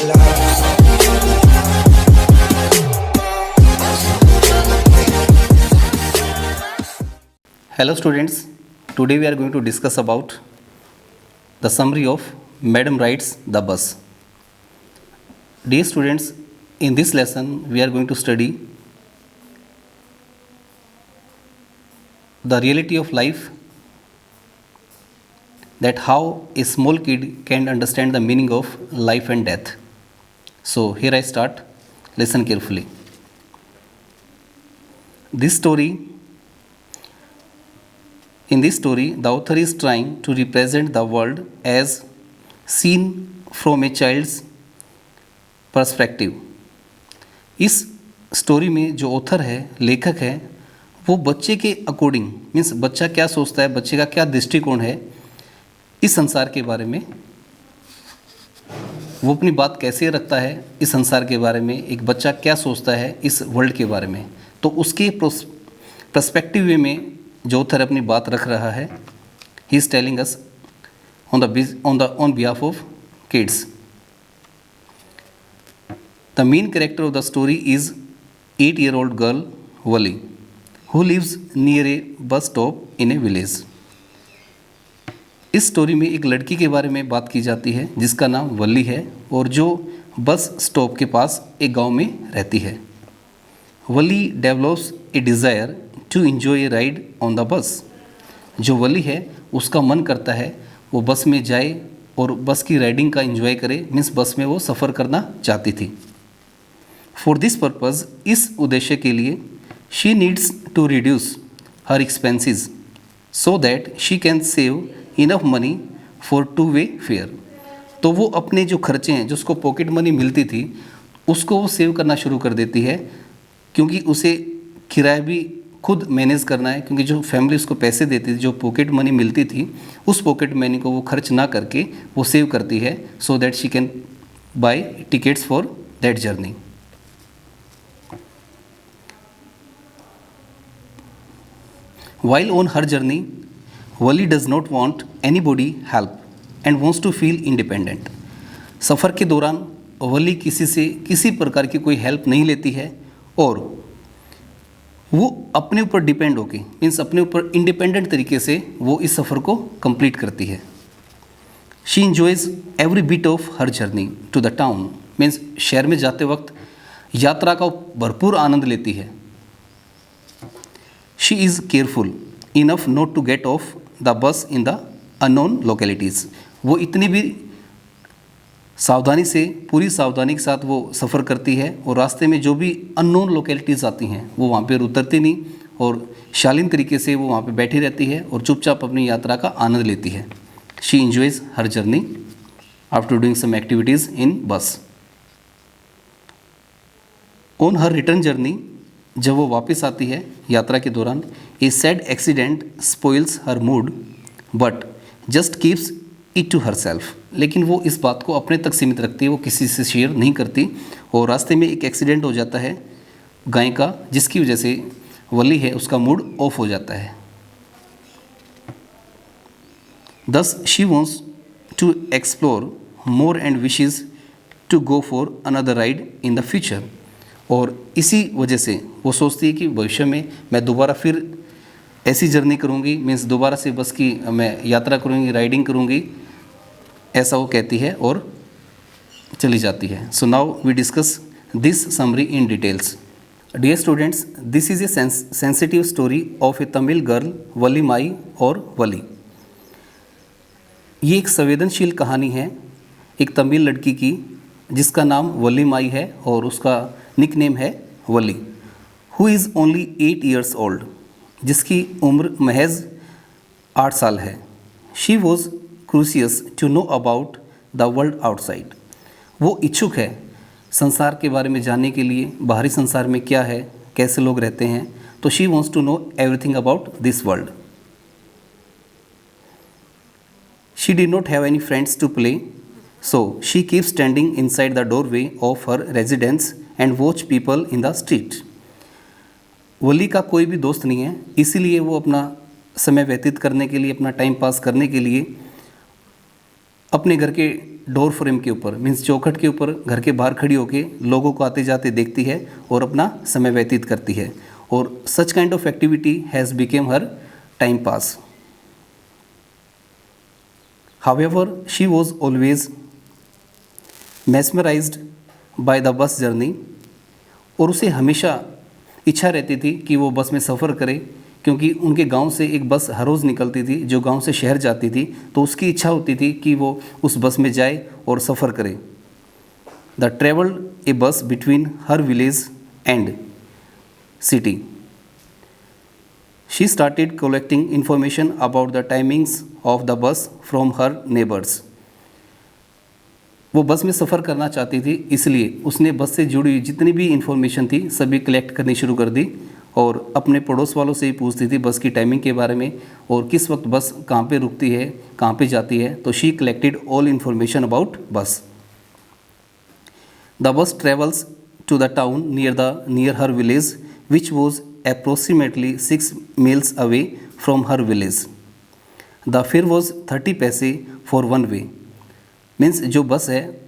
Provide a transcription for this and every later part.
Hello students, today we are going to discuss about the summary of Madam Rides the Bus. Dear students, in this lesson we are going to study the reality of life, that how a small kid can understand the meaning of life and death. So here I start, listen carefully. In this story, the author is trying to represent the world as seen from a child's perspective. इस story में जो author है, लेखक है, वो बच्चे के according, means बच्चा क्या सोचता है, बच्चे का क्या दृष्टिकोण है इस संसार के बारे में, वो अपनी बात कैसे रखता है इस संसार के बारे में, एक बच्चा क्या सोचता है इस वर्ल्ड के बारे में, तो उसके पर्सपेक्टिव वे में जो ऑथर अपनी बात रख रहा है. He is telling us on behalf of kids. The main character of the story is 8-year-old girl Wali, who lives near a bus stop in a village. इस स्टोरी में एक लड़की के बारे में बात की जाती है जिसका नाम वली है और जो बस स्टॉप के पास एक गांव में रहती है. Valli develops a desire to enjoy a ride on the bus. जो वली है उसका मन करता है वो बस में जाए और बस की राइडिंग का एंजॉय करे, मीन्स बस में वो सफ़र करना चाहती थी. फॉर दिस पर्पज़, इस उद्देश्य के लिए, she needs to reduce her expenses so that she can save enough money for two way fare. तो वो अपने जो खर्चे हैं, जो उसको पॉकेट मनी मिलती थी, उसको वो सेव करना शुरू कर देती है, क्योंकि उसे किराया भी खुद मैनेज करना है, क्योंकि जो फैमिली उसको पैसे देती थी, जो पॉकेट मनी मिलती थी, उस पॉकेट मनी को वो खर्च ना करके वो सेव करती है सो that she can buy tickets for that journey. While on her journey, Wally does not want anybody help and wants to feel independent. सफ़र के दौरान वली किसी से किसी प्रकार की कोई हेल्प नहीं लेती है और वो अपने ऊपर डिपेंड होके, मीन्स अपने ऊपर इंडिपेंडेंट तरीके से वो इस सफ़र को कंप्लीट करती है. She enjoys every bit of her journey to the town, means शहर में जाते वक्त यात्रा का भरपूर आनंद लेती है. She is careful enough not to get off the bus in the unknown localities. वो इतनी भी सावधानी से, पूरी सावधानी के साथ वो सफ़र करती है और रास्ते में जो भी अननोन लोकेलिटीज़ आती हैं वो वहाँ पर उतरती नहीं और शालीन तरीके से वो वहाँ पे बैठी रहती है और चुपचाप अपनी यात्रा का आनंद लेती है. She enjoys her journey after doing some activities in bus. On her return journey, जब वो वापस आती है यात्रा के दौरान, a sad accident spoils her mood but just keeps it to herself. लेकिन वो इस बात को अपने तक सीमित रखती है, वो किसी से शेयर नहीं करती. और रास्ते में एक एक्सीडेंट हो जाता है गाय का, जिसकी वजह से वली है उसका मूड ऑफ हो जाता है. Thus she wants to explore more and wishes to go for another ride in the future. और इसी वजह से वो सोचती है कि भविष्य में मैं दोबारा फिर ऐसी जर्नी करूँगी, मीन्स दोबारा से बस की मैं यात्रा करूँगी, राइडिंग करूँगी, ऐसा वो कहती है और चली जाती है. So now we discuss this summary in details. Dear students, this is a sensitive story of a Tamil girl Valli Mai और वली. ये एक संवेदनशील कहानी है एक तमिल लड़की की जिसका नाम वली माई है और उसका निकनेम है Valli, who is only 8 years old, जिसकी उम्र महज 8 साल है. She was curious to know about the world outside. वो इच्छुक है संसार के बारे में जानने के लिए, बाहरी संसार में क्या है, कैसे लोग रहते हैं. तो she wants to know everything about this world. She did not have any friends to play, so she keep standing inside the doorway of her residence and watch people in the street. Valli का कोई भी दोस्त नहीं है, इसीलिए वो अपना समय व्यतीत करने के लिए, अपना टाइम पास करने के लिए अपने घर के डोर फ्रेम के ऊपर मीन्स चौखट के ऊपर घर के बाहर खड़ी होके लोगों को आते जाते देखती है और अपना समय व्यतीत करती है, और such kind of activity has became her time pass. However she was always mesmerized by the bus journey, और उसे हमेशा इच्छा रहती थी कि वो बस में सफ़र करे, क्योंकि उनके गांव से एक बस हर रोज़ निकलती थी जो गांव से शहर जाती थी, तो उसकी इच्छा होती थी कि वो उस बस में जाए और सफ़र करे। द ट्रेवल्ड ए बस between her village and city. She started collecting information about the timings of the बस फ्रॉम हर नेबर्स। वो बस में सफ़र करना चाहती थी, इसलिए उसने बस से जुड़ी हुई जितनी भी इंफॉर्मेशन थी सभी कलेक्ट करनी शुरू कर दी, और अपने पड़ोस वालों से ही पूछती थी बस की टाइमिंग के बारे में और किस वक्त बस कहाँ पे रुकती है, कहाँ पे जाती है। तो she collected all information about bus. The bus travels to the town near her village which was approximately 6 miles away from her village. The fare was 30 paise for one way. Means जो बस है,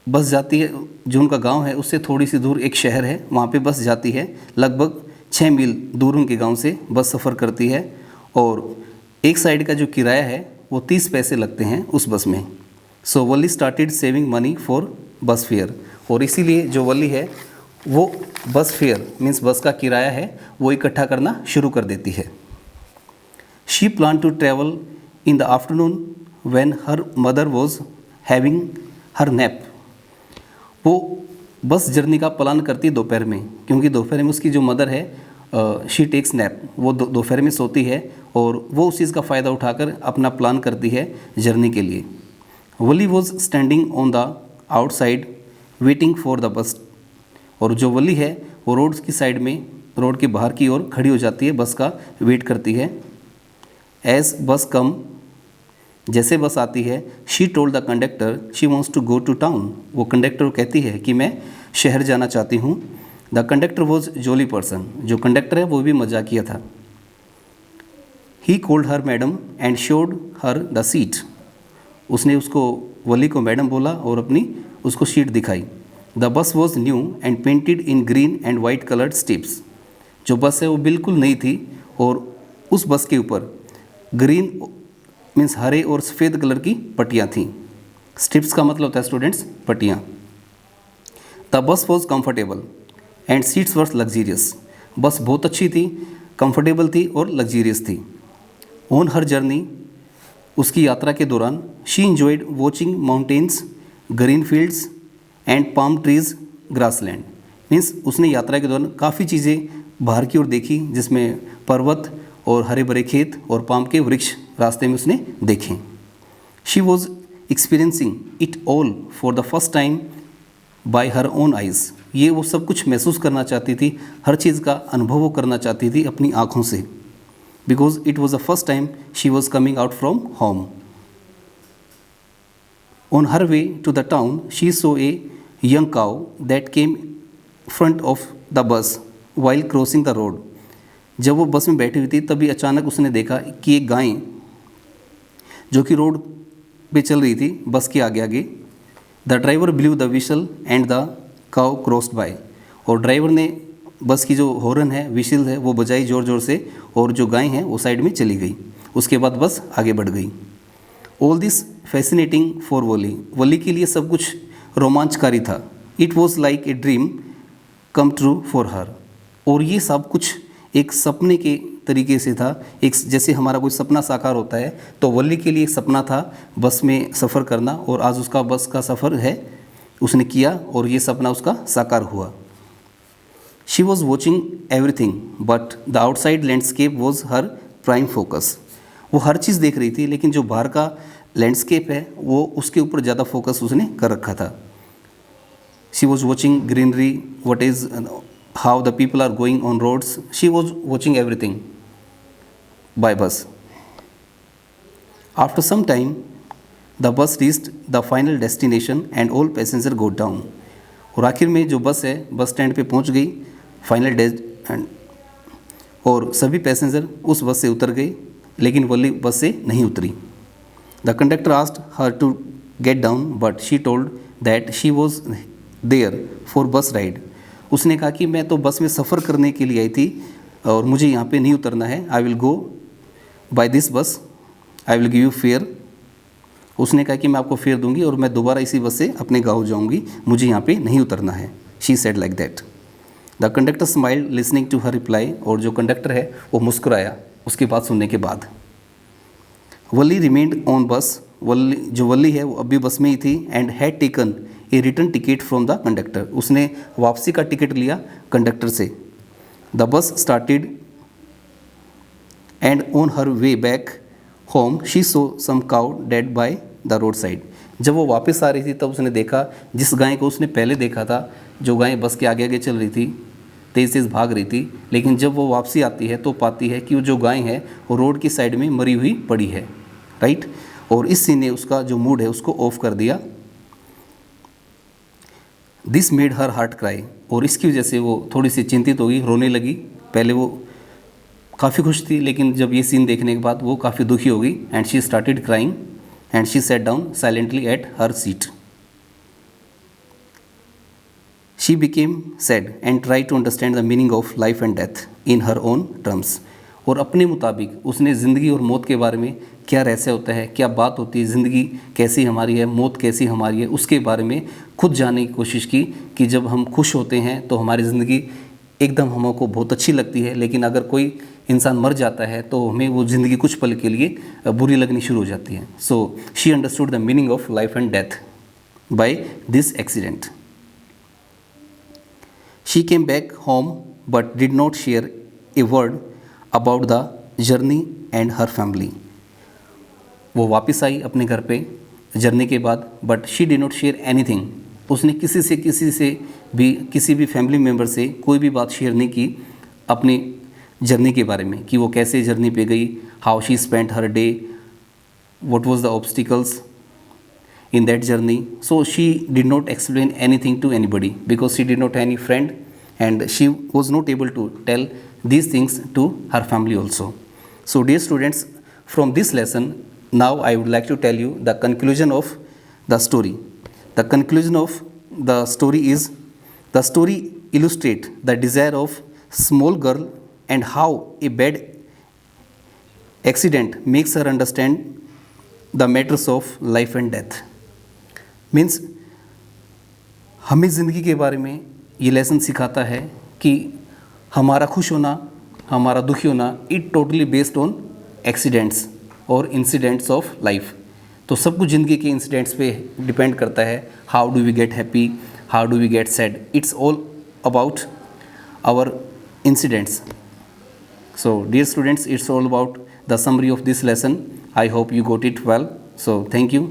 बस जाती है, जो उनका गांव है उससे थोड़ी सी दूर एक शहर है, वहाँ पे बस जाती है, लगभग 6 मील दूर उनके गांव से बस सफ़र करती है, और एक साइड का जो किराया है वो 30 पैसे लगते हैं उस बस में। So Valli started saving money for bus fare, और इसीलिए जो वली है वो बस फेयर मीन्स बस का किराया है वो इकट्ठा करना शुरू कर देती है। She plan to travel in the afternoon when her mother was having her nap. वो बस जर्नी का प्लान करती है दोपहर में, क्योंकि दोपहर में उसकी जो मदर है शी टेक्स नैप, वो दोपहर में सोती है, और वो उस चीज़ का फ़ायदा उठाकर अपना प्लान करती है जर्नी के लिए। Valli was standing on the outside waiting for the bus, और जो वली है वो रोड की साइड में, रोड के बाहर की ओर खड़ी हो जाती है, बस का वेट करती है। एज बस कम, जैसे बस आती है, she told the conductor she wants to go to town. वो कंडक्टर को कहती है कि मैं शहर जाना चाहती हूँ। The conductor was jolly person, जो कंडक्टर है वो भी मजाकिया था। He called her madam and showed her the seat. उसने उसको, वली को मैडम बोला और अपनी उसको सीट दिखाई। The bus was new and painted in green and white coloured strips. जो बस है वो बिल्कुल नई थी, और उस बस के ऊपर ग्रीन मीन्स हरे और सफ़ेद कलर की पट्टियाँ थीं। स्ट्रिप्स का मतलब होता है स्टूडेंट्स पट्टियाँ। The bus was comfortable and seats were luxurious. Bus बहुत अच्छी थी, कंफर्टेबल थी और लग्जीरियस थी। ऑन हर जर्नी, उसकी यात्रा के दौरान, she enjoyed watching mountains, green fields and palm trees, grassland. Means उसने यात्रा के दौरान काफ़ी चीज़ें बाहर की ओर देखी, जिसमें पर्वत और हरे भरे खेत और पाम के वृक्ष रास्ते में उसने देखे। She was experiencing it all for the first time bye her own eyes. ये वो सब कुछ महसूस करना चाहती थी, हर चीज़ का अनुभव वो करना चाहती थी अपनी आँखों से, because it was the first time she was coming out from home. On her way to the town she saw a young cow that came front of the bus while crossing the road. जब वो बस में बैठी हुई थी तभी अचानक उसने देखा कि एक गाय जो कि रोड पे चल रही थी बस के आगे आगे। The driver blew the whistle and the cow crossed by. और ड्राइवर ने बस की जो हॉर्न है, विशल है, वो बजाई ज़ोर ज़ोर से, और जो गाय है वो साइड में चली गई। उसके बाद बस आगे बढ़ गई। ऑल दिस फैसिनेटिंग फॉर वली। वली के लिए सब कुछ रोमांचकारी था। It was like a dream come true for her. और ये सब कुछ एक सपने के तरीके से था, एक जैसे हमारा कोई सपना साकार होता है, तो वली के लिए एक सपना था बस में सफ़र करना, और आज उसका बस का सफ़र है, उसने किया और ये सपना उसका साकार हुआ। She was watching everything but the outside landscape was her prime focus. वो हर चीज़ देख रही थी, लेकिन जो बाहर का लैंडस्केप है वो उसके ऊपर ज़्यादा फोकस उसने कर रखा था। She was watching greenery, what is how the people are going on roads. She was watching everything by bus. After some time, the bus reached the final destination and all passengers got down. और आखिर में जो बस है bus stand पे पहुंच गई final और सभी पैसेंजर उस बस से उतर गए, लेकिन वली बस से नहीं उतरी। The conductor asked her to get down, but she told that she was there for bus ride. उसने कहा कि मैं तो बस में सफ़र करने के लिए आई थी और मुझे यहाँ पे नहीं उतरना है. I will go by this bus, I will give you fare. उसने कहा कि मैं आपको फेयर दूंगी और मैं दोबारा इसी बस से अपने गाँव जाऊंगी, मुझे यहाँ पे नहीं उतरना है. She said like that. The conductor smiled listening to her reply. और जो कंडक्टर है वो मुस्कुराया उसकी बात सुनने के बाद. वली रिमेंड ऑन बस. वली है वो अभी बस में ही थी. And had taken a return ticket from the conductor. उसने वापसी का टिकट लिया कंडक्टर से. The bus started and on her way back home she saw some cow dead by the road side. जब वो वापस आ रही थी तब उसने देखा जिस गाय को उसने पहले देखा था, जो गाय बस के आगे आगे चल रही थी, तेज़ तेज़ भाग रही थी, लेकिन जब वो वापसी आती है तो पाती है कि वो जो गाय है वो रोड की साइड में मरी हुई पड़ी है. राइट. और इस सीन ने उसका जो मूड है उसको ऑफ कर दिया. This made her heart cry. और इसकी वजह से वो थोड़ी सी चिंतित हो गई, रोने लगी. पहले वो काफ़ी खुश थी लेकिन जब ये सीन देखने के बाद वो काफ़ी दुखी हो गई. And she started crying and she sat down silently at her seat. She became sad and tried to understand the meaning of life and death in her own terms. और अपने मुताबिक उसने ज़िंदगी और मौत के बारे में, क्या रहस्य होता है, क्या बात होती है, ज़िंदगी कैसी हमारी है, मौत कैसी हमारी है, उसके बारे में खुद जानने की कोशिश की. कि जब हम खुश होते हैं तो हमारी ज़िंदगी एकदम हमको बहुत अच्छी लगती है, लेकिन अगर कोई इंसान मर जाता है तो हमें वो ज़िंदगी कुछ पल के लिए बुरी लगनी शुरू हो जाती है. So she understood the meaning of life and death by this accident. She came back home but did not share a word about the journey and her family. वो वापस आई अपने घर पे जर्नी के बाद, but she did not share anything. उसने किसी भी फैमिली मेम्बर से कोई भी बात शेयर नहीं की अपनी जर्नी के बारे में, कि वो कैसे जर्नी पे गई, how she spent her day, what was the obstacles in that journey. So she did not explain anything to anybody because she did not have any friend and she was not able to tell these things to her family also. So dear students, from this lesson now I would like to tell you the conclusion of the story. The conclusion of the story is, the story illustrate the desire of small girl and how a bad accident makes her understand the matters of life and death. Means हमें ज़िंदगी के बारे में ये lesson सिखाता है कि हमारा खुश होना, हमारा दुखी होना, it totally based on accidents और इंसिडेंट्स ऑफ लाइफ. तो सब कुछ ज़िंदगी के इंसिडेंट्स पे डिपेंड करता है. How do we get happy, how do we get sad, it's all about our incidents. So dear students, it's all about the summary of this lesson. I hope you got it well. So thank you.